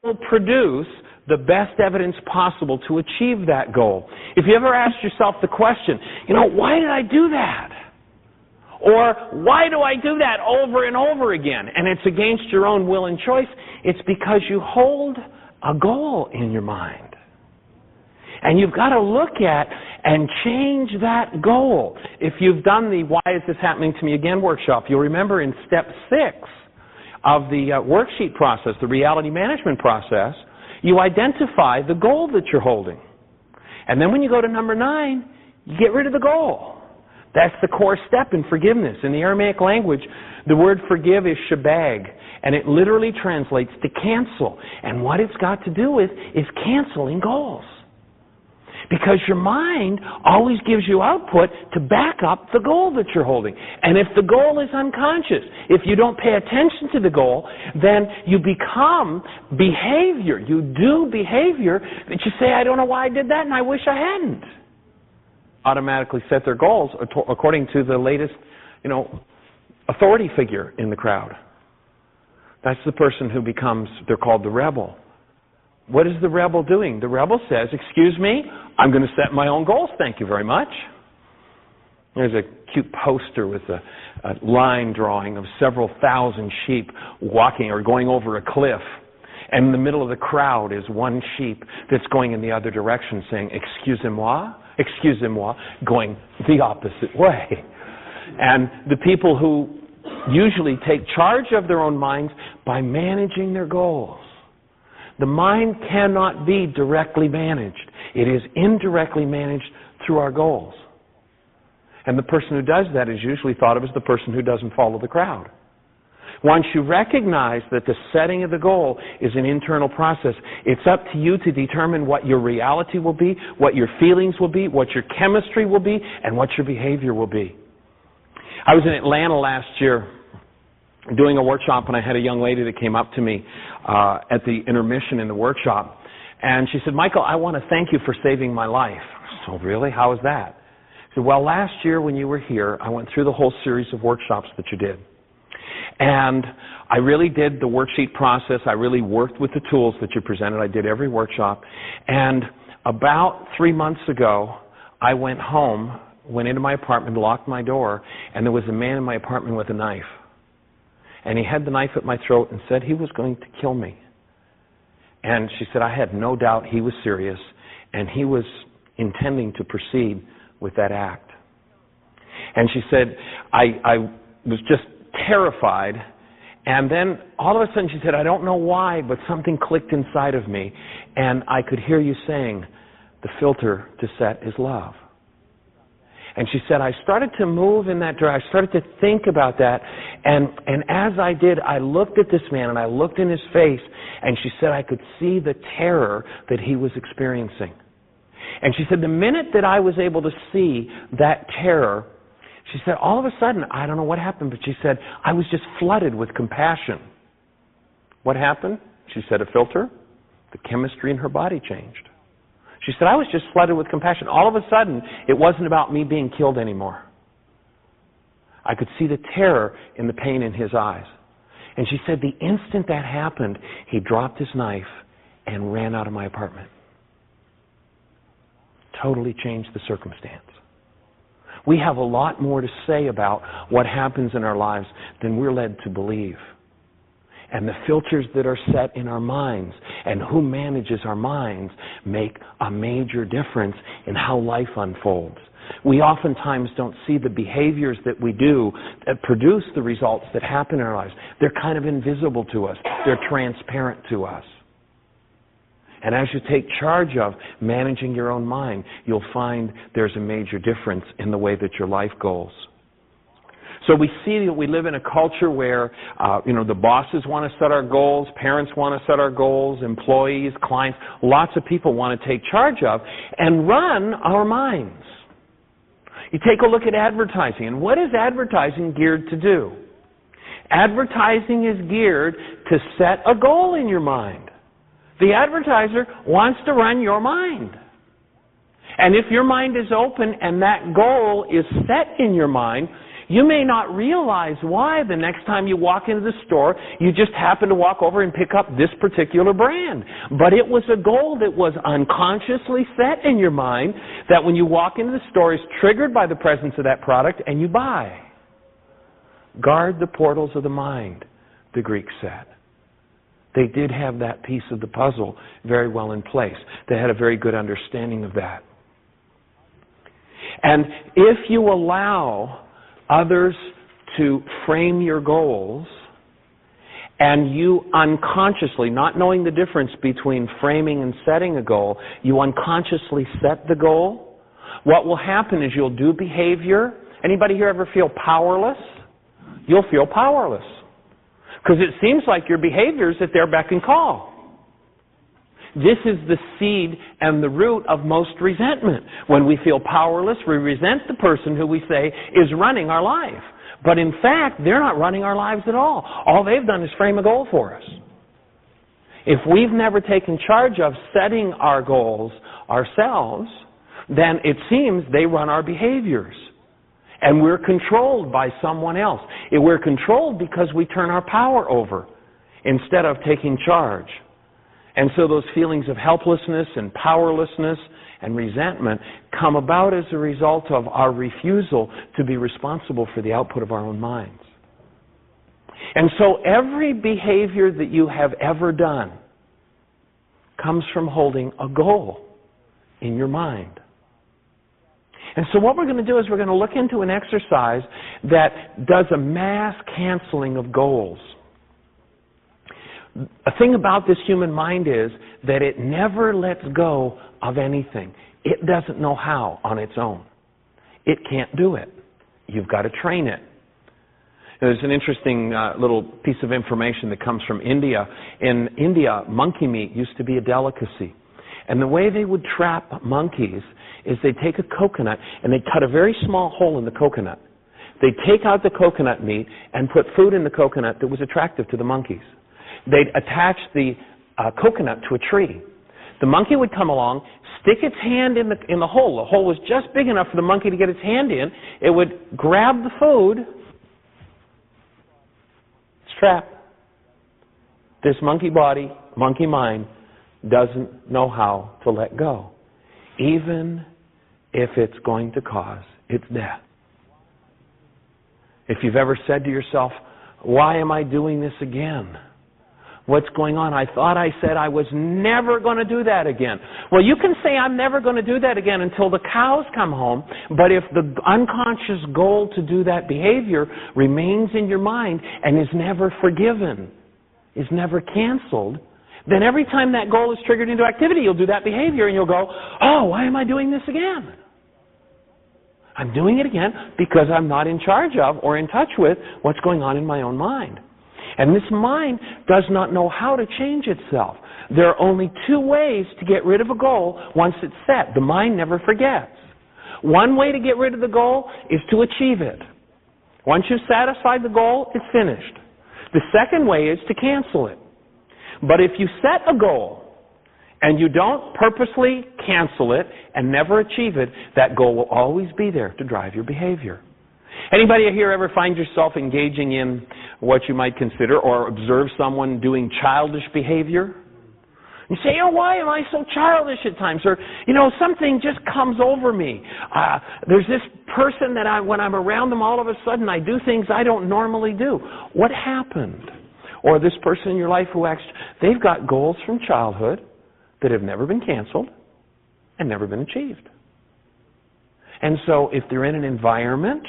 will produce the best evidence possible to achieve that goal. If you ever asked yourself the question, why did I do that? Or why do I do that over and over again? And it's against your own will and choice. It's because you hold a goal in your mind. And you've got to look at and change that goal. If you've done the Why Is This Happening to Me Again workshop, you'll remember in step 6 of the worksheet process, the reality management process, you identify the goal that you're holding. And then when you go to number 9, you get rid of the goal. That's the core step in forgiveness. In the Aramaic language, the word forgive is shabag, and it literally translates to cancel. And what it's got to do with is canceling goals. Because your mind always gives you output to back up the goal that you're holding. And if the goal is unconscious, if you don't pay attention to the goal, then you become behavior. You do behavior that you say, I don't know why I did that and I wish I hadn't. Automatically set their goals according to the latest, authority figure in the crowd. That's the person who becomes, they're called the rebel. What is the rebel doing? The rebel says, excuse me, I'm going to set my own goals, thank you very much. There's a cute poster with a line drawing of several thousand sheep walking or going over a cliff. And in the middle of the crowd is one sheep that's going in the other direction saying, excusez-moi, going the opposite way. And the people who usually take charge of their own minds by managing their goals. The mind cannot be directly managed. It is indirectly managed through our goals. And the person who does that is usually thought of as the person who doesn't follow the crowd. Once you recognize that the setting of the goal is an internal process, it's up to you to determine what your reality will be, what your feelings will be, what your chemistry will be, and what your behavior will be. I was in Atlanta last year doing a workshop, and I had a young lady that came up to me at the intermission in the workshop, and she said, Michael, I want to thank you for saving my life. So really? How was that? I said, well, last year when you were here, I went through the whole series of workshops that you did. And I really did the worksheet process. I really worked with the tools that you presented. I did every workshop. And about 3 months ago, I went home, went into my apartment, locked my door, and there was a man in my apartment with a knife. And he had the knife at my throat and said he was going to kill me. And she said, I had no doubt he was serious, and he was intending to proceed with that act. And she said, I was just terrified, and then all of a sudden she said, I don't know why, but something clicked inside of me, and I could hear you saying, the filter to set is love. And she said, I started to move in that direction. I started to think about that, and as I did, I looked at this man, and I looked in his face, and she said I could see the terror that he was experiencing. And she said, the minute that I was able to see that terror, she said, all of a sudden, I don't know what happened, but she said, I was just flooded with compassion. What happened? She said, a filter. The chemistry in her body changed. She said, I was just flooded with compassion. All of a sudden, it wasn't about me being killed anymore. I could see the terror in the pain in his eyes. And she said, the instant that happened, he dropped his knife and ran out of my apartment. Totally changed the circumstance. We have a lot more to say about what happens in our lives than we're led to believe. And the filters that are set in our minds and who manages our minds make a major difference in how life unfolds. We oftentimes don't see the behaviors that we do that produce the results that happen in our lives. They're kind of invisible to us. They're transparent to us. And as you take charge of managing your own mind, you'll find there's a major difference in the way that your life goes. So we see that we live in a culture where, the bosses want to set our goals, parents want to set our goals, employees, clients, lots of people want to take charge of and run our minds. You take a look at advertising, and what is advertising geared to do? Advertising is geared to set a goal in your mind. The advertiser wants to run your mind. And if your mind is open and that goal is set in your mind, You may not realize why the next time you walk into the store, you just happen to walk over and pick up this particular brand. But it was a goal that was unconsciously set in your mind that when you walk into the store is triggered by the presence of that product and you buy. Guard the portals of the mind, the Greeks said. They did have that piece of the puzzle very well in place. They had a very good understanding of that. And if you allow others to frame your goals, and you unconsciously, not knowing the difference between framing and setting a goal, you unconsciously set the goal, what will happen is you'll do behavior. Anybody here ever feel powerless? You'll feel powerless. Because it seems like your behavior is at their beck and call. This is the seed and the root of most resentment. When we feel powerless, we resent the person who we say is running our life. But in fact, they're not running our lives at all. All they've done is frame a goal for us. If we've never taken charge of setting our goals ourselves, then it seems they run our behaviors. And we're controlled by someone else. We're controlled because we turn our power over instead of taking charge. And so those feelings of helplessness and powerlessness and resentment come about as a result of our refusal to be responsible for the output of our own minds. And so every behavior that you have ever done comes from holding a goal in your mind. And so what we're going to do is we're going to look into an exercise that does a mass canceling of goals. A thing about this human mind is that it never lets go of anything. It doesn't know how on its own. It can't do it. You've got to train it. There's an interesting little piece of information that comes from India. In India, monkey meat used to be a delicacy. And the way they would trap monkeys is they'd take a coconut and they'd cut a very small hole in the coconut. They'd take out the coconut meat and put food in the coconut that was attractive to the monkeys. They'd attach the coconut to a tree. The monkey would come along, stick its hand in the hole. The hole was just big enough for the monkey to get its hand in. It would grab the food. It's trapped. This monkey body, monkey mind, doesn't know how to let go, even if it's going to cause its death. If you've ever said to yourself, why am I doing this again? What's going on? I thought I said I was never going to do that again. Well, you can say I'm never going to do that again until the cows come home, but if the unconscious goal to do that behavior remains in your mind and is never forgiven, is never canceled, then every time that goal is triggered into activity, you'll do that behavior and you'll go, oh, why am I doing this again? I'm doing it again because I'm not in charge of or in touch with what's going on in my own mind. And this mind does not know how to change itself. There are only two ways to get rid of a goal once it's set. The mind never forgets. One way to get rid of the goal is to achieve it. Once you've satisfied the goal, it's finished. The second way is to cancel it. But if you set a goal and you don't purposely cancel it and never achieve it, that goal will always be there to drive your behavior. Anybody here ever find yourself engaging in what you might consider or observe someone doing childish behavior? You say, oh, why am I so childish at times? Or, something just comes over me. There's this person that when I'm around them, all of a sudden I do things I don't normally do. What happened? Or this person in your life who they've got goals from childhood that have never been canceled and never been achieved. And so if they're in an environment,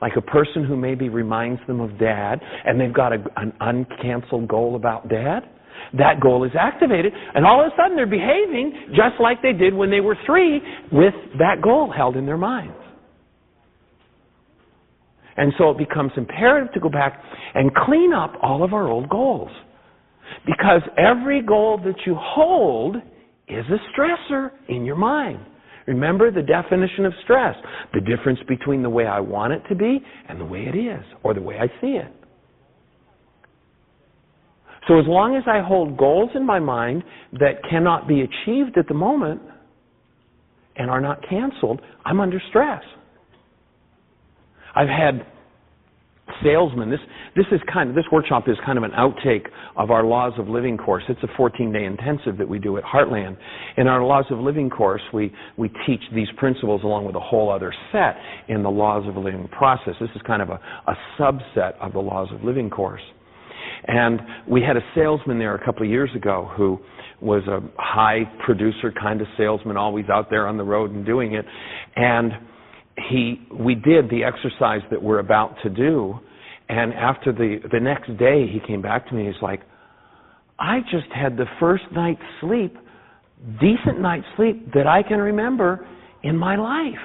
like a person who maybe reminds them of Dad, and they've got an uncanceled goal about Dad, that goal is activated, and all of a sudden they're behaving just like they did when they were 3 with that goal held in their minds. And so it becomes imperative to go back and clean up all of our old goals. Because every goal that you hold is a stressor in your mind. Remember the definition of stress, the difference between the way I want it to be and the way it is, or the way I see it. So as long as I hold goals in my mind that cannot be achieved at the moment and are not canceled, I'm under stress. I've had salesman. This workshop is kind of an outtake of our Laws of Living course. It's a 14-day intensive that we do at Heartland. In our Laws of Living course, we teach these principles along with a whole other set in the Laws of Living process. This is kind of a subset of the Laws of Living course. And we had a salesman there a couple of years ago who was a high producer kind of salesman, always out there on the road and doing it. And we did the exercise that we're about to do, and after the next day he came back to me and he's like, I just had the first night's sleep, decent night's sleep, that I can remember in my life.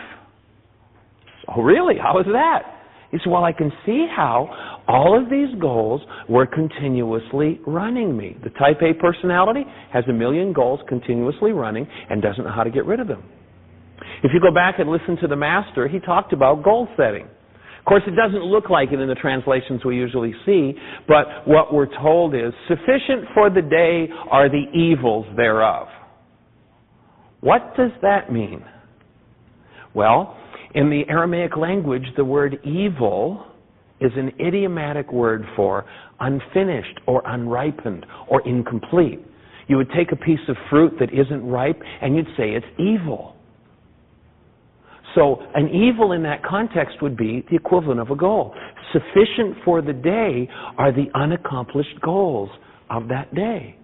Oh, really? How was that? He said, well, I can see how all of these goals were continuously running me. The type A personality has a million goals continuously running and doesn't know how to get rid of them. If you go back and listen to the Master, he talked about goal setting. Of course, it doesn't look like it in the translations we usually see, but what we're told is, sufficient for the day are the evils thereof. What does that mean? Well, in the Aramaic language, the word evil is an idiomatic word for unfinished or unripened or incomplete. You would take a piece of fruit that isn't ripe and you'd say it's evil. So an evil in that context would be the equivalent of a goal. Sufficient for the day are the unaccomplished goals of that day.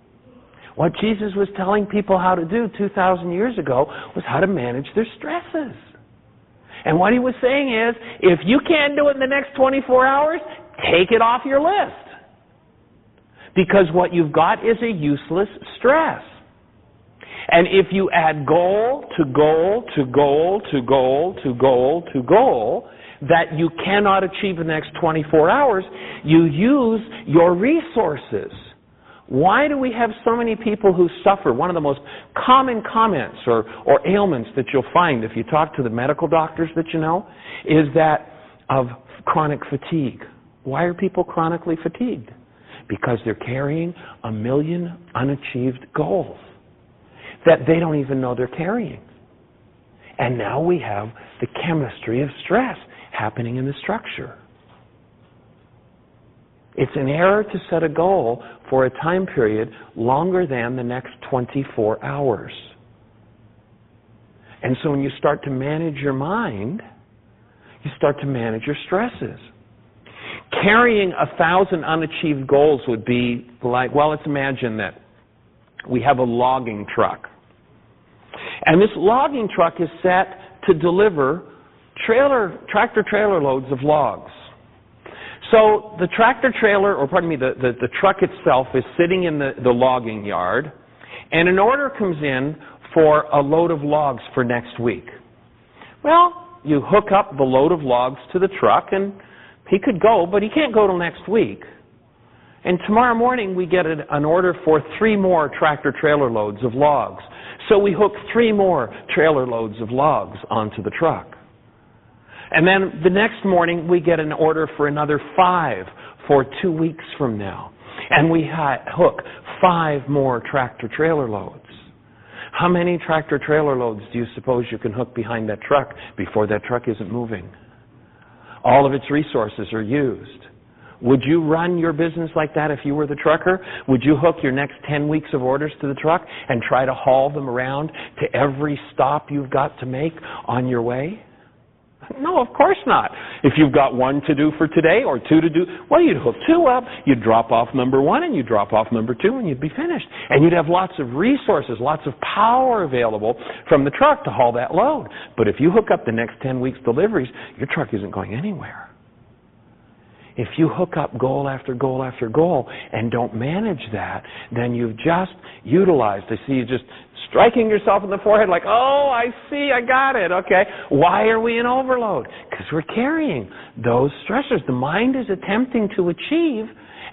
What Jesus was telling people how to do 2,000 years ago was how to manage their stresses. And what he was saying is, if you can't do it in the next 24 hours, take it off your list. Because what you've got is a useless stress. And if you add goal to goal to goal to goal to goal to goal that you cannot achieve in the next 24 hours, you use your resources. Why do we have so many people who suffer? One of the most common comments or ailments that you'll find if you talk to the medical doctors that you know is that of chronic fatigue. Why are people chronically fatigued? Because they're carrying a million unachieved goals that they don't even know they're carrying. And now we have the chemistry of stress happening in the structure. It's an error to set a goal for a time period longer than the next 24 hours. And so when you start to manage your mind, you start to manage your stresses. Carrying 1,000 unachieved goals would be like, well, let's imagine that we have a logging truck. And this logging truck is set to deliver tractor-trailer loads of logs. So the the truck itself is sitting in the logging yard, and an order comes in for a load of logs for next week. Well, you hook up the load of logs to the truck, and he could go, but he can't go till next week. And tomorrow morning we get an order for 3 more tractor-trailer loads of logs. So we hook 3 more trailer loads of logs onto the truck. And then the next morning we get an order for another 5 for 2 weeks from now. And we hook 5 more tractor-trailer loads. How many tractor-trailer loads do you suppose you can hook behind that truck before that truck isn't moving? All of its resources are used. Would you run your business like that if you were the trucker? Would you hook your next 10 weeks of orders to the truck and try to haul them around to every stop you've got to make on your way? No, of course not. If you've got 1 to do for today or 2 to do, well, you'd hook 2 up, you'd drop off number 1 and you'd drop off number 2 and you'd be finished. And you'd have lots of resources, lots of power available from the truck to haul that load. But if you hook up the next 10 weeks' deliveries, your truck isn't going anywhere. If you hook up goal after goal after goal and don't manage that, then you've just utilized. I see you just striking yourself in the forehead like, oh, I see, I got it, okay. Why are we in overload? Because we're carrying those stressors. The mind is attempting to achieve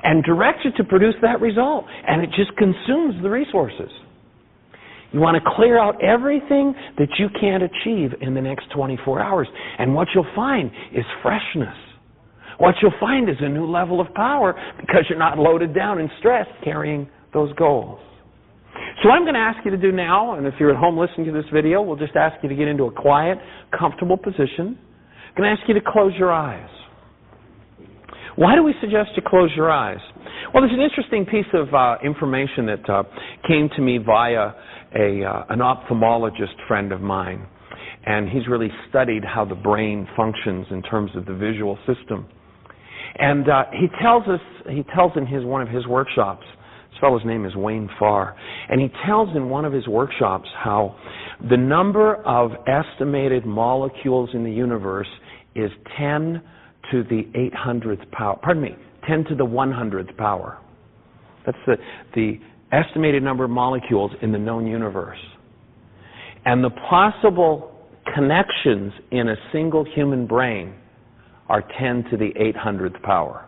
and directs you to produce that result, and it just consumes the resources. You want to clear out everything that you can't achieve in the next 24 hours, and what you'll find is freshness. What you'll find is a new level of power because you're not loaded down and stressed carrying those goals. So what I'm going to ask you to do now, and if you're at home listening to this video, we'll just ask you to get into a quiet, comfortable position. I'm going to ask you to close your eyes. Why do we suggest you close your eyes? Well, there's an interesting piece of information that came to me via an ophthalmologist friend of mine. And he's really studied how the brain functions in terms of the visual system. And he tells in one of his workshops, this fellow's name is Wayne Farr, and he tells in one of his workshops how the number of estimated molecules in the universe is 10 to the 800th power. 10 to the 100th power. That's the estimated number of molecules in the known universe. And the possible connections in a single human brain are 10 to the 800th power.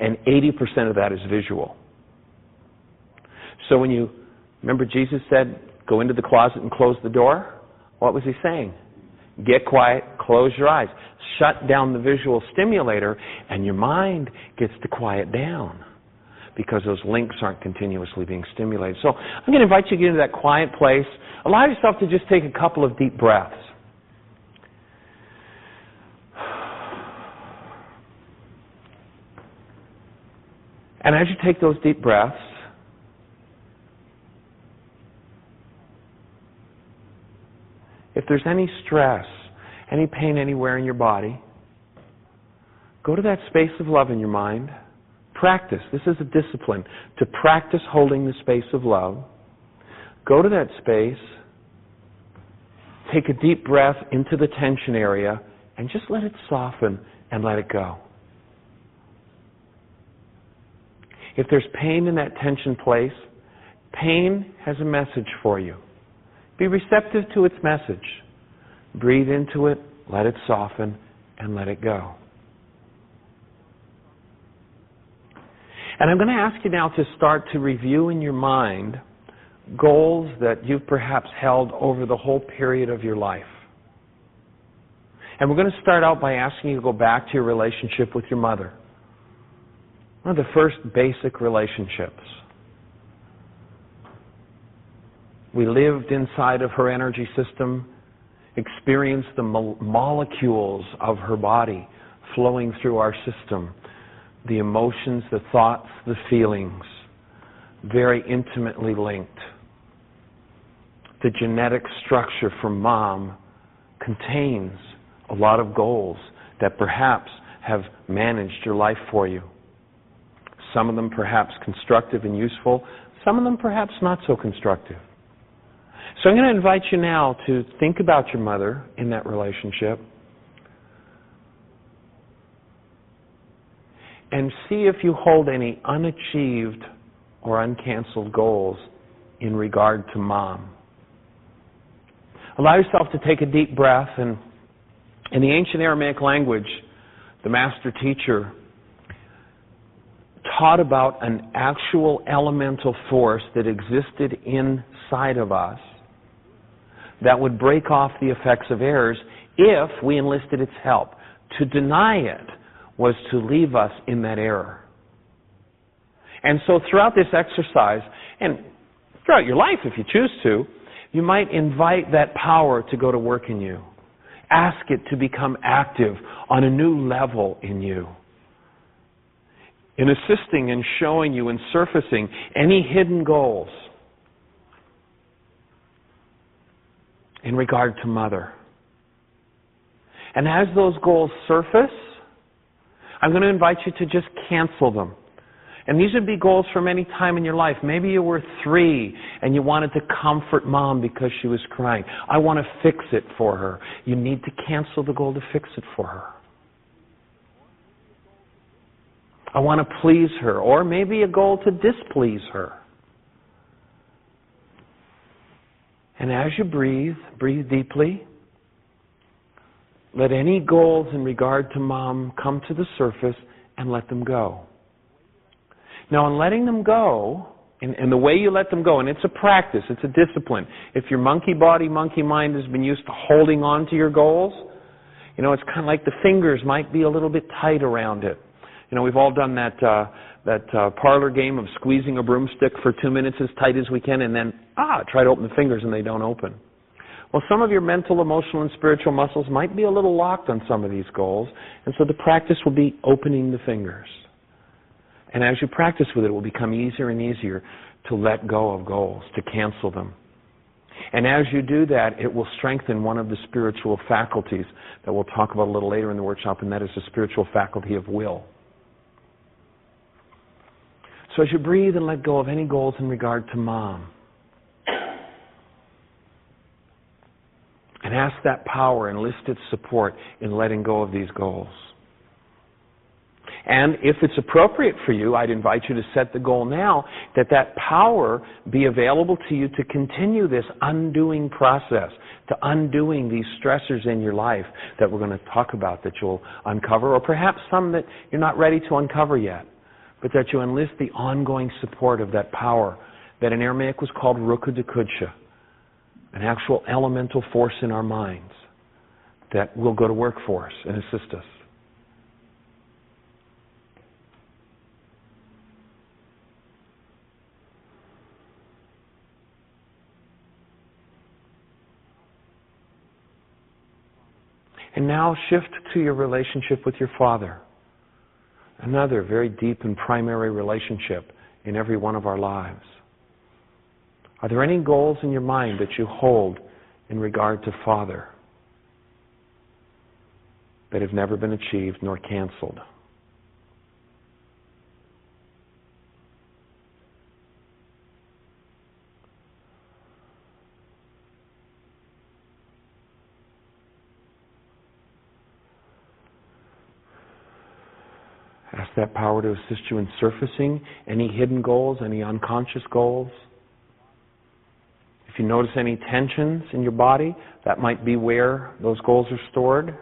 And 80% of that is visual. So when you remember Jesus said, go into the closet and close the door? What was he saying? Get quiet, close your eyes. Shut down the visual stimulator, and your mind gets to quiet down because those links aren't continuously being stimulated. So I'm going to invite you to get into that quiet place. Allow yourself to just take a couple of deep breaths. And as you take those deep breaths, if there's any stress, any pain anywhere in your body, go to that space of love in your mind. Practice. This is a discipline to practice holding the space of love. Go to that space, take a deep breath into the tension area, and just let it soften and let it go. If there's pain in that tension place, pain has a message for you. Be receptive to its message. Breathe into it, let it soften, and let it go. And I'm going to ask you now to start to review in your mind goals that you've perhaps held over the whole period of your life. And we're going to start out by asking you to go back to your relationship with your mother. One of the first basic relationships. We lived inside of her energy system, experienced the molecules of her body flowing through our system, the emotions, the thoughts, the feelings, very intimately linked. The genetic structure from mom contains a lot of goals that perhaps have managed your life for you. Some of them perhaps constructive and useful, some of them perhaps not so constructive. So I'm going to invite you now to think about your mother in that relationship and see if you hold any unachieved or uncanceled goals in regard to mom. Allow yourself to take a deep breath, and in the ancient Aramaic language, the master teacher taught about an actual elemental force that existed inside of us that would break off the effects of errors if we enlisted its help. To deny it was to leave us in that error. And so throughout this exercise, and throughout your life if you choose to, you might invite that power to go to work in you. Ask it to become active on a new level in you, in assisting and showing you and surfacing any hidden goals in regard to mother. And as those goals surface, I'm going to invite you to just cancel them. And these would be goals from any time in your life. Maybe you were 3 and you wanted to comfort mom because she was crying. I want to fix it for her. You need to cancel the goal to fix it for her. I want to please her, or maybe a goal to displease her. And as you breathe, breathe deeply. Let any goals in regard to mom come to the surface and let them go. Now, in letting them go, and the way you let them go, and it's a practice, it's a discipline. If your monkey body, monkey mind has been used to holding on to your goals, it's kind of like the fingers might be a little bit tight around it. We've all done that parlor game of squeezing a broomstick for 2 minutes as tight as we can and then, try to open the fingers and they don't open. Well, some of your mental, emotional, and spiritual muscles might be a little locked on some of these goals, and so the practice will be opening the fingers. And as you practice with it, it will become easier and easier to let go of goals, to cancel them. And as you do that, it will strengthen one of the spiritual faculties that we'll talk about a little later in the workshop, and that is the spiritual faculty of will. So as you breathe and let go of any goals in regard to Mom, and ask that power, enlist its support in letting go of these goals. And if it's appropriate for you, I'd invite you to set the goal now that that power be available to you to continue this undoing process, to undoing these stressors in your life that we're going to talk about, that you'll uncover, or perhaps some that you're not ready to uncover yet, but that you enlist the ongoing support of that power that in Aramaic was called Ruka Dekudsha, an actual elemental force in our minds that will go to work for us and assist us. And now shift to your relationship with your Father. Another very deep and primary relationship in every one of our lives. Are there any goals in your mind that you hold in regard to Father that have never been achieved nor canceled? Ask that power to assist you in surfacing any hidden goals, any unconscious goals. If you notice any tensions in your body, that might be where those goals are stored.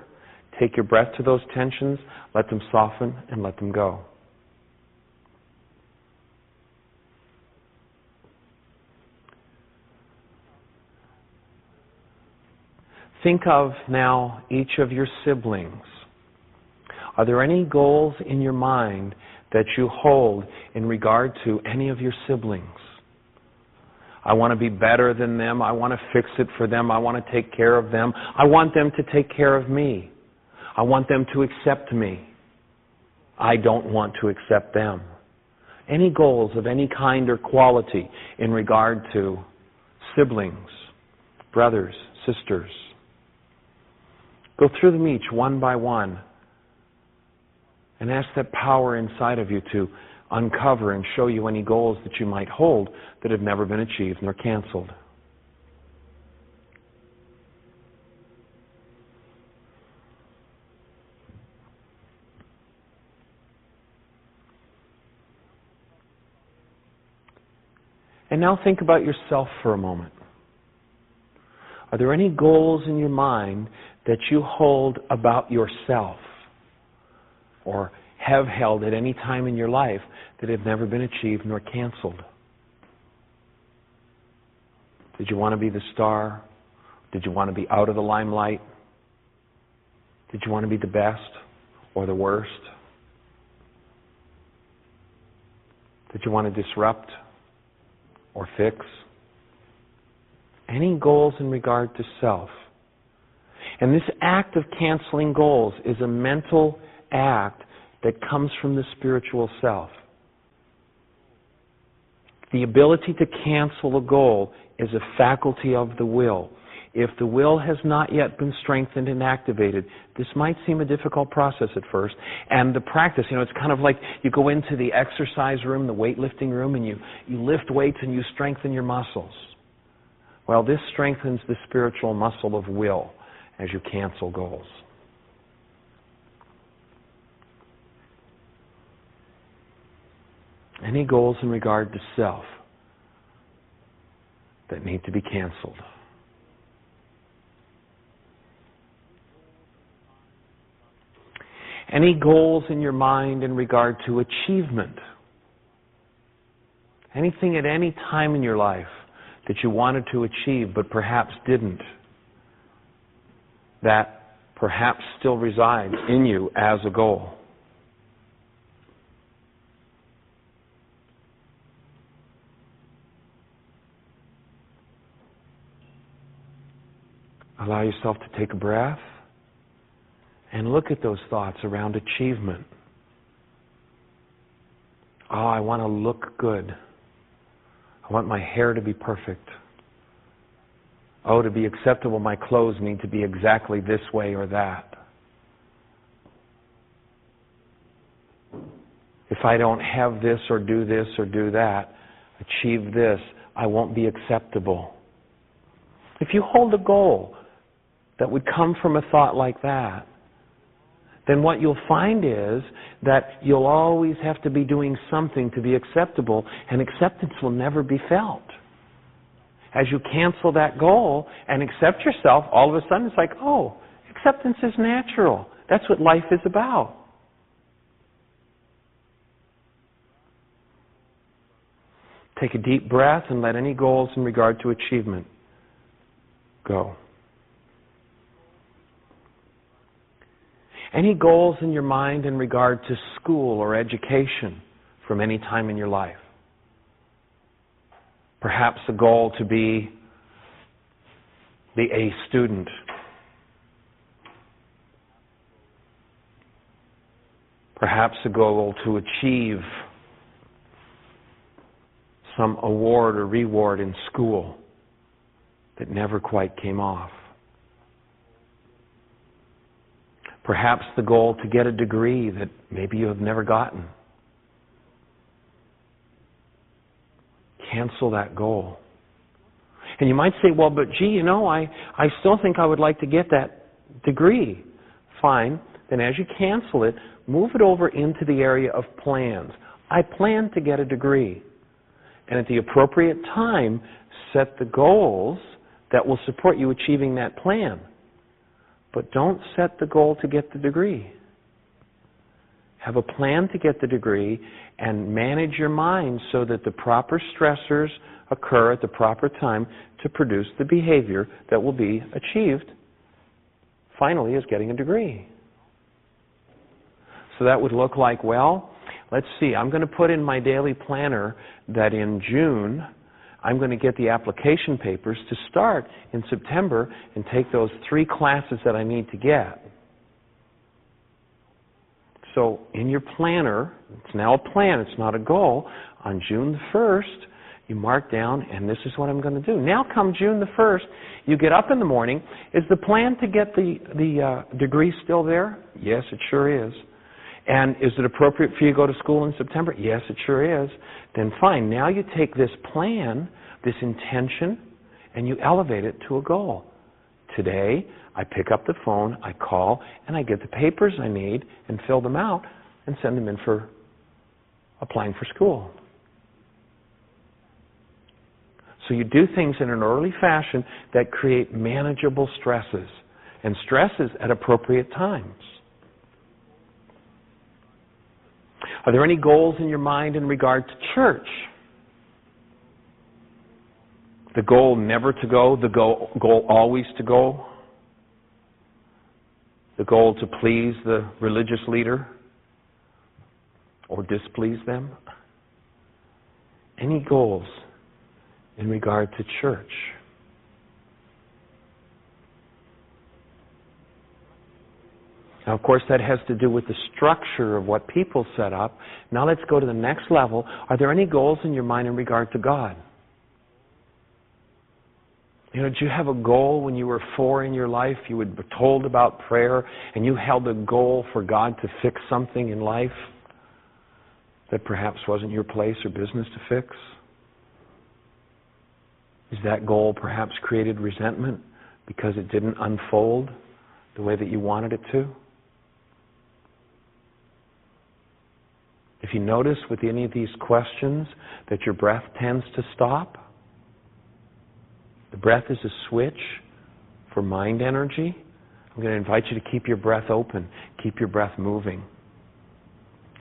Take your breath to those tensions, let them soften, and let them go. Think of now each of your siblings. Are there any goals in your mind that you hold in regard to any of your siblings? I want to be better than them. I want to fix it for them. I want to take care of them. I want them to take care of me. I want them to accept me. I don't want to accept them. Any goals of any kind or quality in regard to siblings, brothers, sisters. Go through them each one by one and ask that power inside of you to uncover and show you any goals that you might hold that have never been achieved nor canceled. And now think about yourself for a moment. Are there any goals in your mind that you hold about yourself or have held at any time in your life that have never been achieved nor canceled? Did you want to be the star? Did you want to be out of the limelight? Did you want to be the best or the worst? Did you want to disrupt or fix? Any goals in regard to self? And this act of canceling goals is a mental act that comes from the spiritual self. The ability to cancel a goal is a faculty of the will. If the will has not yet been strengthened and activated, this might seem a difficult process at first. And the practice, it's kind of like you go into the exercise room, the weightlifting room, and you lift weights and you strengthen your muscles. Well, this strengthens the spiritual muscle of will as you cancel goals. Any goals in regard to self that need to be canceled? Any goals in your mind in regard to achievement? Anything at any time in your life that you wanted to achieve but perhaps didn't, that perhaps still resides in you as a goal? Allow yourself to take a breath and look at those thoughts around achievement. Oh, I want to look good. I want my hair to be perfect. Oh, to be acceptable, my clothes need to be exactly this way or that. If I don't have this or do that, achieve this, I won't be acceptable. If you hold a goal that would come from a thought like that, then what you'll find is that you'll always have to be doing something to be acceptable, and acceptance will never be felt. As you cancel that goal and accept yourself, all of a sudden it's like, oh, acceptance is natural. That's what life is about. Take a deep breath and let any goals in regard to achievement go. Any goals in your mind in regard to school or education from any time in your life? Perhaps a goal to be the A student. Perhaps a goal to achieve some award or reward in school that never quite came off. Perhaps the goal to get a degree that maybe you have never gotten. Cancel that goal. And you might say, well, but gee, I still think I would like to get that degree. Fine. Then as you cancel it, move it over into the area of plans. I plan to get a degree. And at the appropriate time, set the goals that will support you achieving that plan. But don't set the goal to get the degree. Have a plan to get the degree and manage your mind so that the proper stressors occur at the proper time to produce the behavior that will be achieved finally as getting a degree. So that would look like, well, let's see, I'm going to put in my daily planner that in June I'm going to get the application papers to start in September and take those 3 classes that I need to get. So in your planner, it's now a plan, it's not a goal, on June the 1st, you mark down, and this is what I'm going to do. Now come June the 1st, you get up in the morning. Is the plan to get the degree still there? Yes, it sure is. And is it appropriate for you to go to school in September? Yes, it sure is. Then fine, now you take this plan, this intention, and you elevate it to a goal. Today, I pick up the phone, I call, and I get the papers I need and fill them out and send them in for applying for school. So you do things in an early fashion that create manageable stresses, and stresses at appropriate times. Are there any goals in your mind in regard to church? The goal never to go, the goal always to go. The goal to please the religious leader or displease them. Any goals in regard to church? Now, of course, that has to do with the structure of what people set up. Now let's go to the next level. Are there any goals in your mind in regard to God? Did you have a goal when you were 4 in your life? You were told about prayer, and you held a goal for God to fix something in life that perhaps wasn't your place or business to fix? Is that goal perhaps created resentment because it didn't unfold the way that you wanted it to? If you notice with any of these questions that your breath tends to stop, the breath is a switch for mind energy. I'm going to invite you to keep your breath open, keep your breath moving.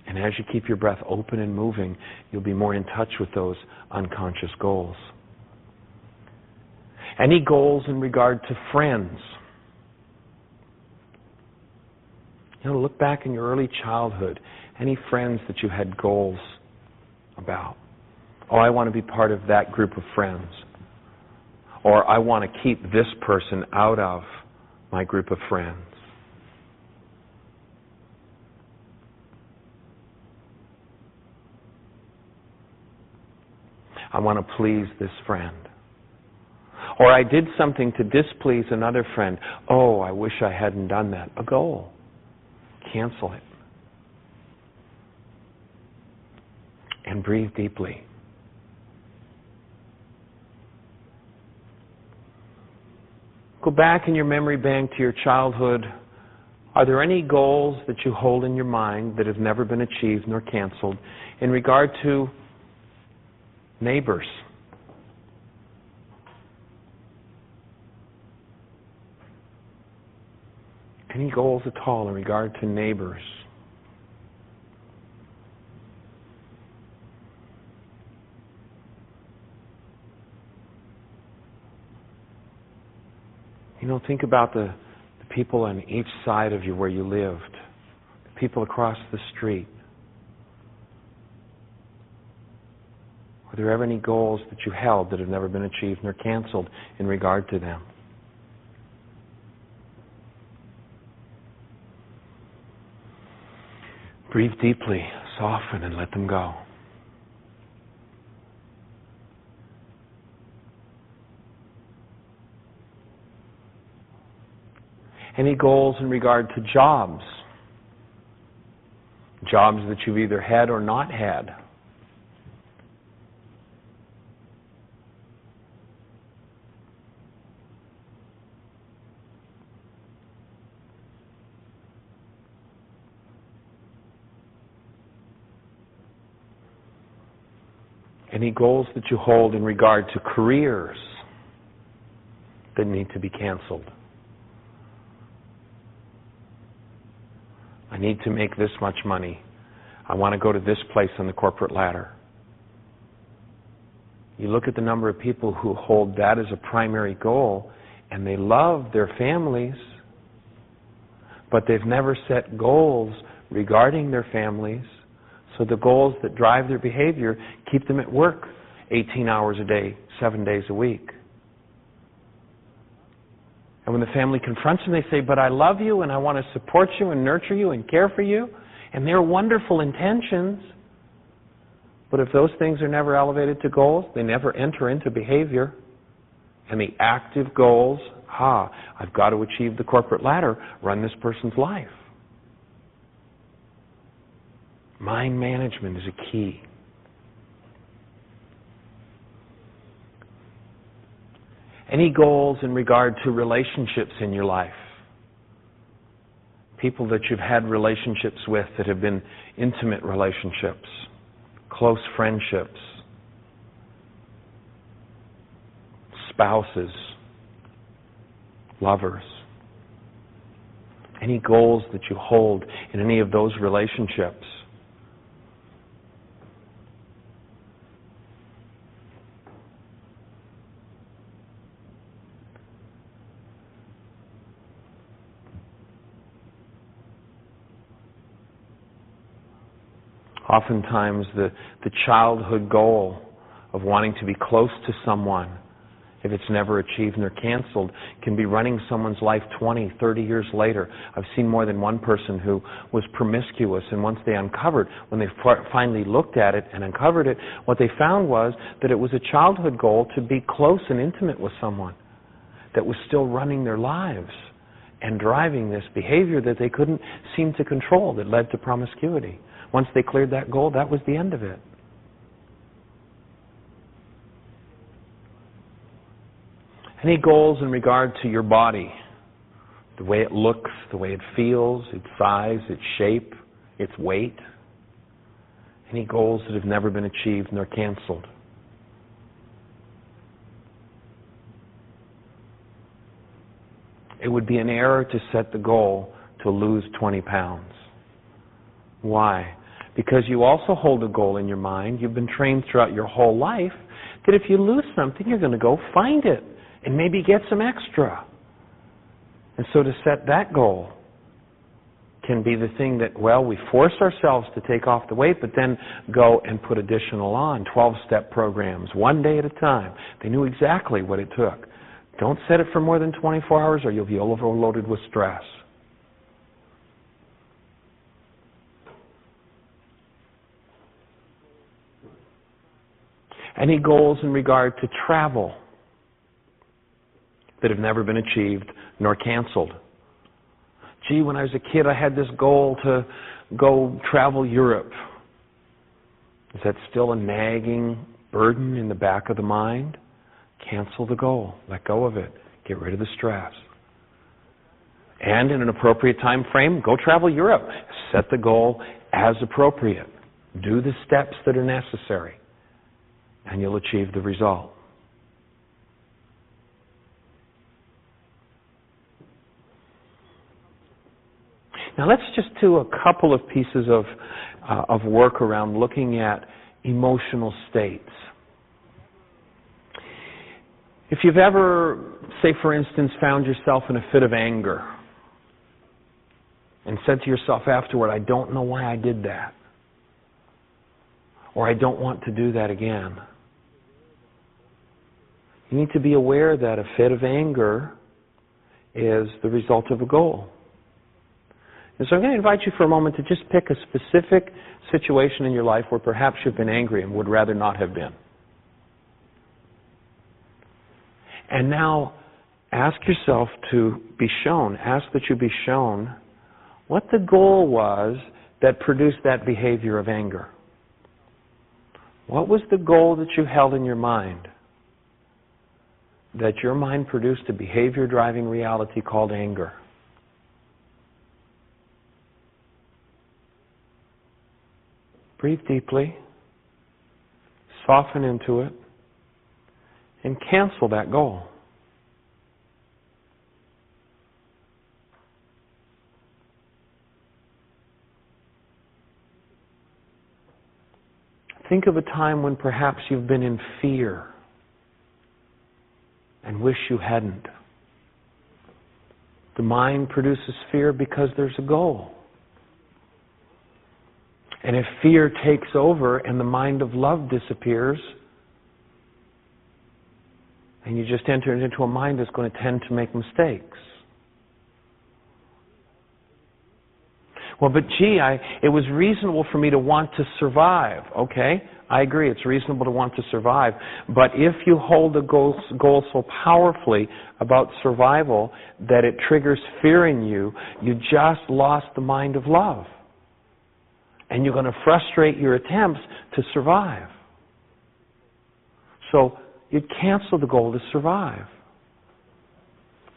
And as you keep your breath open and moving, you'll be more in touch with those unconscious goals. Any goals in regard to friends? Look back in your early childhood. Any friends that you had goals about? Oh, I want to be part of that group of friends. Or I want to keep this person out of my group of friends. I want to please this friend. Or I did something to displease another friend. Oh, I wish I hadn't done that. A goal. Cancel it. And breathe deeply. Go back in your memory bank to your childhood. Are there any goals that you hold in your mind that have never been achieved nor canceled in regard to neighbors? Any goals at all in regard to neighbors? Think about the people on each side of you where you lived, the people across the street. Were there ever any goals that you held that have never been achieved nor canceled in regard to them? Breathe deeply, soften, and let them go. Any goals in regard to jobs? Jobs that you've either had or not had? Any goals that you hold in regard to careers that need to be canceled? I need to make this much money. I want to go to this place on the corporate ladder. You look at the number of people who hold that as a primary goal, and they love their families, but they've never set goals regarding their families. So the goals that drive their behavior keep them at work 18 hours a day, 7 days a week. And when the family confronts them, they say, but I love you and I want to support you and nurture you and care for you. And they're wonderful intentions. But if those things are never elevated to goals, they never enter into behavior. And the active goals, I've got to achieve the corporate ladder, run this person's life. Mind management is a key. Any goals in regard to relationships in your life? People that you've had relationships with that have been intimate relationships, close friendships, spouses, lovers. Any goals that you hold in any of those relationships? Oftentimes the childhood goal of wanting to be close to someone, if it's never achieved nor canceled, can be running someone's life 20, 30 years later. I've seen more than one person who was promiscuous, and once they uncovered, when they finally looked at it and uncovered it, what they found was that it was a childhood goal to be close and intimate with someone that was still running their lives and driving this behavior that they couldn't seem to control that led to promiscuity. Once they cleared that goal, that was the end of it. Any goals in regard to your body? The way it looks, the way it feels, its size, its shape, its weight? Any goals that have never been achieved nor canceled? It would be an error to set the goal to lose 20 pounds. Why? Because you also hold a goal in your mind. You've been trained throughout your whole life that if you lose something, you're going to go find it and maybe get some extra. And so to set that goal can be the thing that, we force ourselves to take off the weight, but then go and put additional on, 12-step programs, one day at a time. They knew exactly what it took Don't set it for more than 24 hours or you'll be overloaded with stress. Any goals in regard to travel that have never been achieved nor canceled? Gee, when I was a kid, I had this goal to go travel Europe. Is that still a nagging burden in the back of the mind? Cancel the goal. Let go of it. Get rid of the stress. And in an appropriate time frame, go travel Europe. Set the goal as appropriate. Do the steps that are necessary, and you'll achieve the result. Now let's just do a couple of pieces of work around looking at emotional states. If you've ever, say for instance, found yourself in a fit of anger and said to yourself afterward, I don't know why I did that, or I don't want to do that again. You need to be aware that a fit of anger is the result of a goal. And so I'm going to invite you for a moment to just pick a specific situation in your life where perhaps you've been angry and would rather not have been. And now ask yourself to be shown, ask that you be shown what the goal was that produced that behavior of anger. What was the goal that you held in your mind? That your mind produced a behavior-driving reality called anger. Breathe deeply, soften into it, and cancel that goal. Think of a time when perhaps you've been in fear and wish you hadn't. The mind produces fear because there's a goal. And if fear takes over and the mind of love disappears, and you just enter into a mind that's going to tend to make mistakes. Well, but gee, it was reasonable for me to want to survive. Okay, I agree, it's reasonable to want to survive. But if you hold the goal so powerfully about survival that it triggers fear in you, you just lost the mind of love. And you're going to frustrate your attempts to survive. So you'd cancel the goal to survive.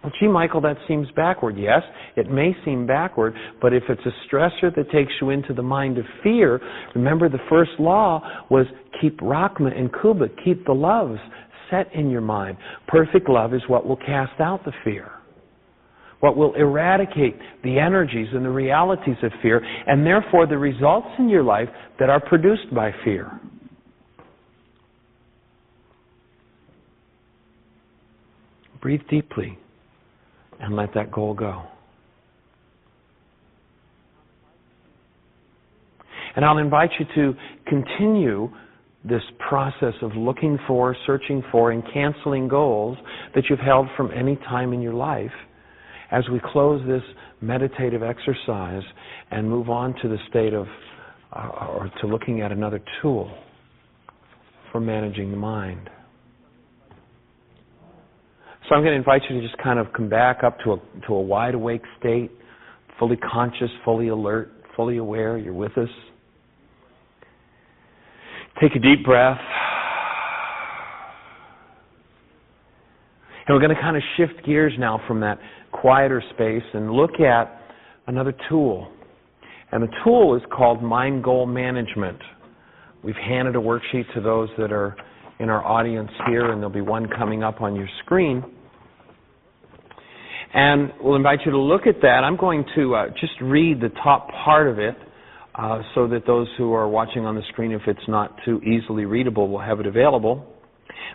Well, gee, Michael, that seems backward. Yes, it may seem backward, but if it's a stressor that takes you into the mind of fear, remember the first law was keep Rachma and Kuba, keep the loves set in your mind. Perfect love is what will cast out the fear. What will eradicate the energies and the realities of fear, and therefore the results in your life that are produced by fear. Breathe deeply and let that goal go. And I'll invite you to continue this process of looking for, searching for, and canceling goals that you've held from any time in your life as we close this meditative exercise and move on to the state of, or to looking at another tool for managing the mind. So I'm going to invite you to just kind of come back up to a wide awake state, fully conscious, fully alert, fully aware. You're with us. Take a deep breath. And we're going to kind of shift gears now from that quieter space and look at another tool. And the tool is called Mind Goal Management. We've handed a worksheet to those that are in our audience here, and there'll be one coming up on your screen. And we'll invite you to look at that. I'm going to just read the top part of it so that those who are watching on the screen, if it's not too easily readable, will have it available.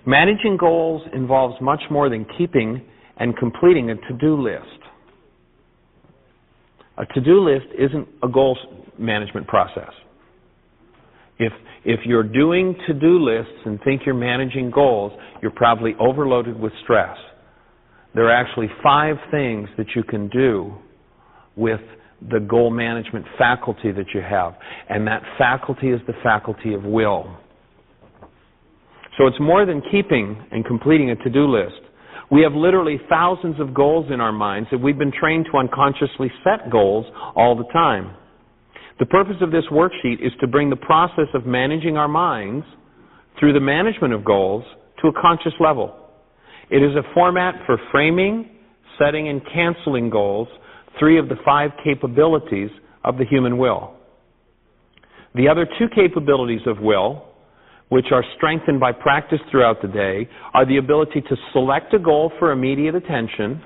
Managing goals involves much more than keeping and completing a to-do list. A to-do list isn't a goal management process. If you're doing to-do lists and think you're managing goals, you're probably overloaded with stress. there are actually 5 things that you can do with the goal management faculty that you have. And that faculty is the faculty of will. So it's more than keeping and completing a to-do list. We have literally thousands of goals in our minds that we've been trained to unconsciously set goals all the time. The purpose of this worksheet is to bring the process of managing our minds through the management of goals to a conscious level. It is a format for framing, setting, and canceling goals, 3 of the 5 capabilities of the human will. The other 2 capabilities of will, which are strengthened by practice throughout the day, are the ability to select a goal for immediate attention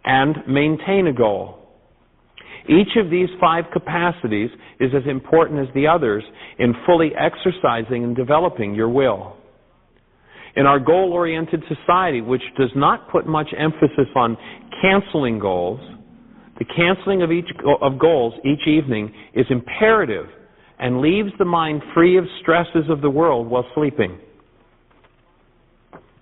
and maintain a goal. Each of these 5 capacities is as important as the others in fully exercising and developing your will. In our goal-oriented society, which does not put much emphasis on canceling goals, the canceling of goals each evening is imperative and leaves the mind free of stresses of the world while sleeping.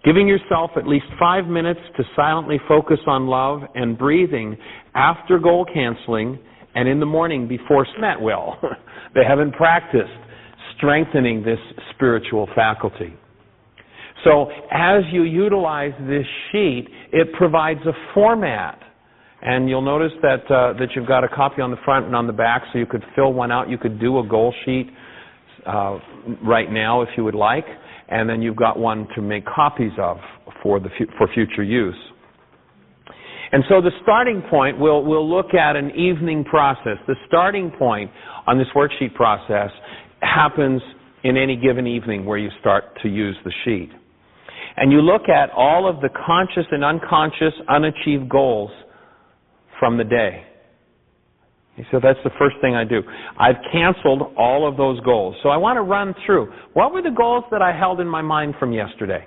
Giving yourself at least 5 minutes to silently focus on love and breathing after goal canceling and in the morning before that will. They haven't practiced strengthening this spiritual faculty. So as you utilize this sheet, it provides a format. And you'll notice that you've got a copy on the front and on the back, so you could fill one out. You could do a goal sheet right now if you would like, and then you've got one to make copies of for future use. And so the starting point, we'll look at an evening process. The starting point on this worksheet process happens in any given evening where you start to use the sheet. And you look at all of the conscious and unconscious unachieved goals from the day. So that's the first thing I do. I've canceled all of those goals. So I want to run through. What were the goals that I held in my mind from yesterday?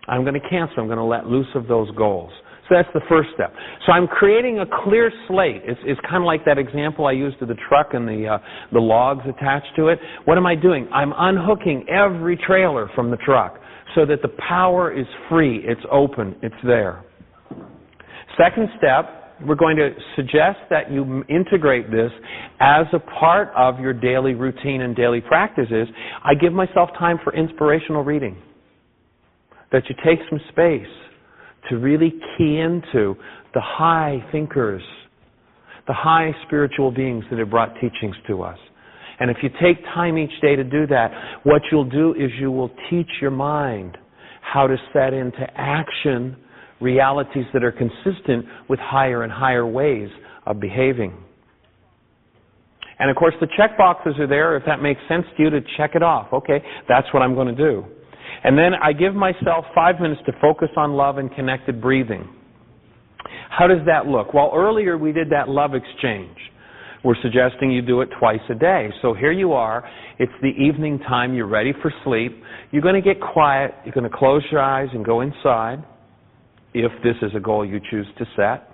I'm going to cancel. I'm going to let loose of those goals. So that's the first step. So I'm creating a clear slate. It's kind of like that example I used of the truck and the logs attached to it. What am I doing? I'm unhooking every trailer from the truck so that the power is free. It's open. It's there. Second step, we're going to suggest that you integrate this as a part of your daily routine and daily practices. I give myself time for inspirational reading. That you take some space to really key into the high thinkers, the high spiritual beings that have brought teachings to us. And if you take time each day to do that, what you'll do is you will teach your mind how to set into action realities that are consistent with higher and higher ways of behaving. And of course the check boxes are there if that makes sense to you to check it off. Okay, that's what I'm going to do. And then I give myself 5 minutes to focus on love and connected breathing. How does that look? Well, earlier we did that love exchange. We're suggesting you do it twice a day. So here you are. It's the evening time. You're ready for sleep. You're going to get quiet. You're going to close your eyes and go inside, if this is a goal you choose to set.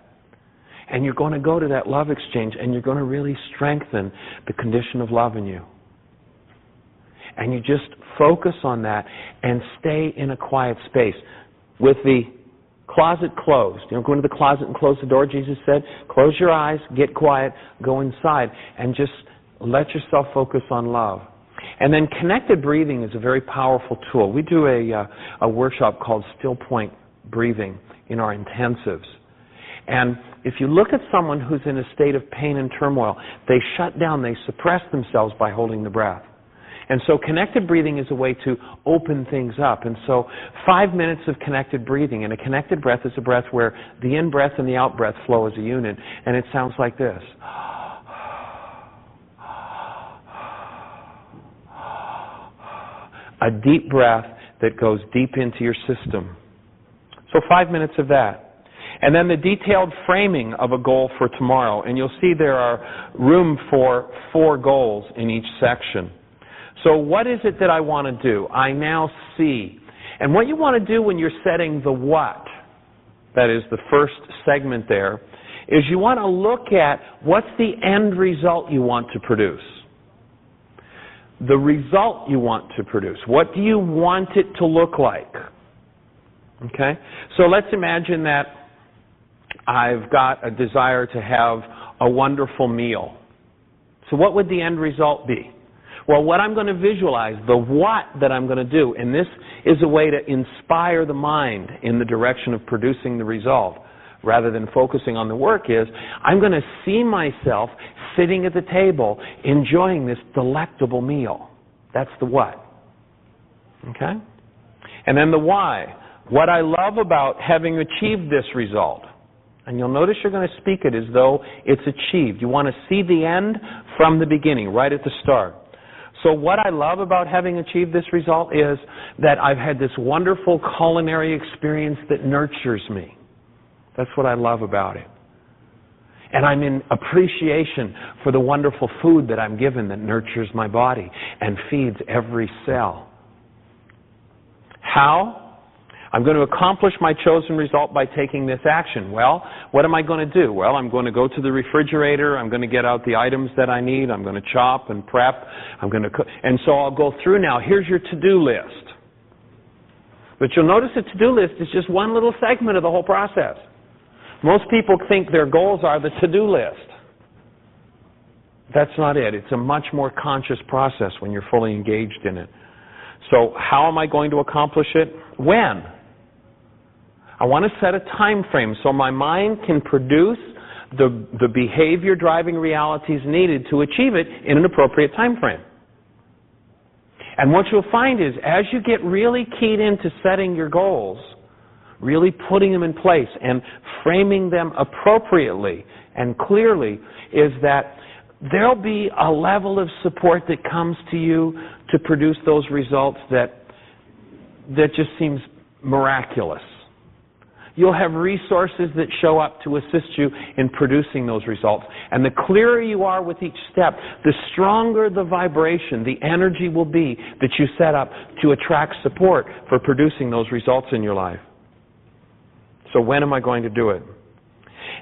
And you're going to go to that love exchange and you're going to really strengthen the condition of love in you. And you just focus on that and stay in a quiet space with the closet closed. You know, go into the closet and close the door, Jesus said. Close your eyes, get quiet, go inside, and just let yourself focus on love. And then connected breathing is a very powerful tool. We do a workshop called Still Point Breathing in our intensives. And if you look at someone who's in a state of pain and turmoil, they shut down, they suppress themselves by holding the breath. And so connected breathing is a way to open things up. And so 5 minutes of connected breathing. And a connected breath is a breath where the in-breath and the out-breath flow as a unit. And it sounds like this. A deep breath that goes deep into your system. So 5 minutes of that. And then the detailed framing of a goal for tomorrow. And you'll see there are room for 4 goals in each section. So what is it that I want to do? I now see. And what you want to do when you're setting the what, that is the first segment there, is you want to look at what's the end result you want to produce. The result you want to produce. What do you want it to look like? Okay? So let's imagine that I've got a desire to have a wonderful meal. So what would the end result be? Well, what I'm going to visualize, the what that I'm going to do, and this is a way to inspire the mind in the direction of producing the result rather than focusing on the work, is I'm going to see myself sitting at the table enjoying this delectable meal. That's the what. Okay? And then the why. What I love about having achieved this result. And you'll notice you're going to speak it as though it's achieved. You want to see the end from the beginning, right at the start. So what I love about having achieved this result is that I've had this wonderful culinary experience that nurtures me. That's what I love about it. And I'm in appreciation for the wonderful food that I'm given that nurtures my body and feeds every cell. How? I'm going to accomplish my chosen result by taking this action. Well, what am I going to do? Well, I'm going to go to the refrigerator. I'm going to get out the items that I need. I'm going to chop and prep. I'm going to cook. And so I'll go through now. Here's your to-do list. But you'll notice the to-do list is just one little segment of the whole process. Most people think their goals are the to-do list. That's not it. It's a much more conscious process when you're fully engaged in it. So how am I going to accomplish it? When? I want to set a time frame so my mind can produce the behavior driving realities needed to achieve it in an appropriate time frame. And what you'll find is as you get really keyed into setting your goals, really putting them in place and framing them appropriately and clearly, is that there'll be a level of support that comes to you to produce those results that just seems miraculous. You'll have resources that show up to assist you in producing those results. And the clearer you are with each step, the stronger the vibration, the energy will be that you set up to attract support for producing those results in your life. So when am I going to do it?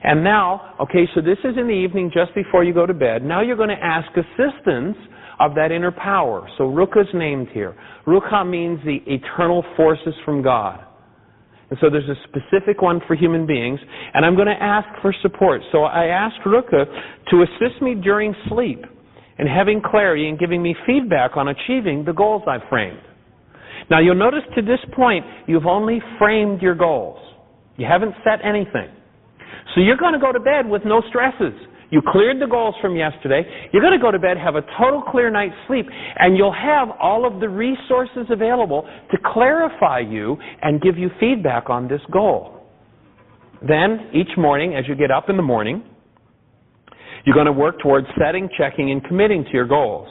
And now, okay, so this is in the evening just before you go to bed. Now you're going to ask assistance of that inner power. So Ruka's named here. Ruka means the eternal forces from God. And so there's a specific one for human beings, and I'm going to ask for support. So I asked Ruka to assist me during sleep in having clarity and giving me feedback on achieving the goals I've framed. Now you'll notice to this point, you've only framed your goals. You haven't set anything. So you're going to go to bed with no stresses. You cleared the goals from yesterday. You're going to go to bed, have a total clear night's sleep, and you'll have all of the resources available to clarify you and give you feedback on this goal. Then, each morning, as you get up in the morning, you're going to work towards setting, checking, and committing to your goals.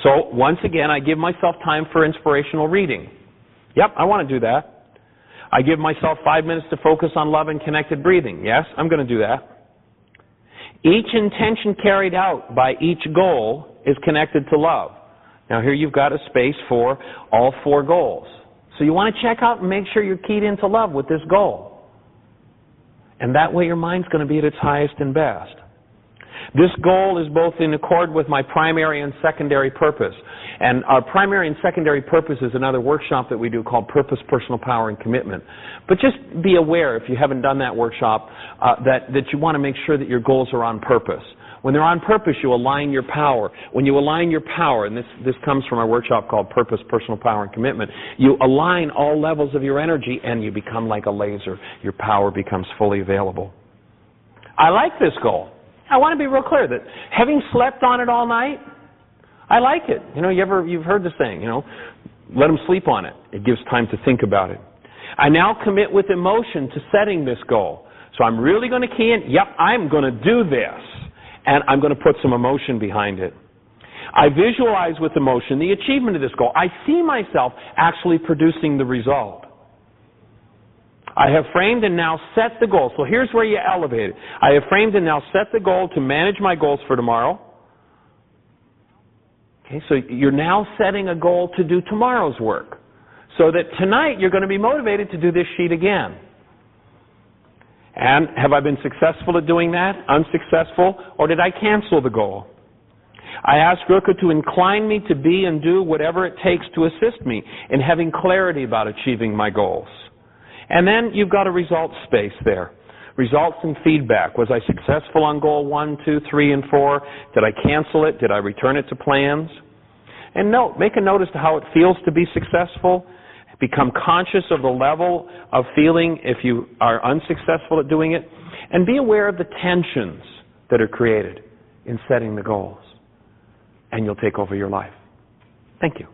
So, once again, I give myself time for inspirational reading. Yep, I want to do that. I give myself 5 minutes to focus on love and connected breathing. Yes, I'm going to do that. Each intention carried out by each goal is connected to love. Now here you've got a space for all 4 goals. So you want to check out and make sure you're keyed into love with this goal. And that way your mind's going to be at its highest and best. This goal is both in accord with my primary and secondary purpose. And our primary and secondary purpose is another workshop that we do called Purpose, Personal Power, and Commitment. But just be aware, if you haven't done that workshop, that you want to make sure that your goals are on purpose. When they're on purpose, you align your power. When you align your power, and this comes from our workshop called Purpose, Personal Power, and Commitment, you align all levels of your energy and you become like a laser. Your power becomes fully available. I like this goal. I want to be real clear that having slept on it all night, I like it. You know, you've heard the saying, you know, let them sleep on it. It gives time to think about it. I now commit with emotion to setting this goal. So I'm really going to key in, yep, I'm going to do this. And I'm going to put some emotion behind it. I visualize with emotion the achievement of this goal. I see myself actually producing the result. I have framed and now set the goal. So here's where you elevate it. I have framed and now set the goal to manage my goals for tomorrow. Okay, so you're now setting a goal to do tomorrow's work. So that tonight you're going to be motivated to do this sheet again. And have I been successful at doing that? Unsuccessful? Or did I cancel the goal? I ask Ruka to incline me to be and do whatever it takes to assist me in having clarity about achieving my goals. And then you've got a results space there. Results and feedback. Was I successful on goal 1, 2, 3, and 4? Did I cancel it? Did I return it to plans? And make a note as to how it feels to be successful. Become conscious of the level of feeling if you are unsuccessful at doing it. And be aware of the tensions that are created in setting the goals. And you'll take over your life. Thank you.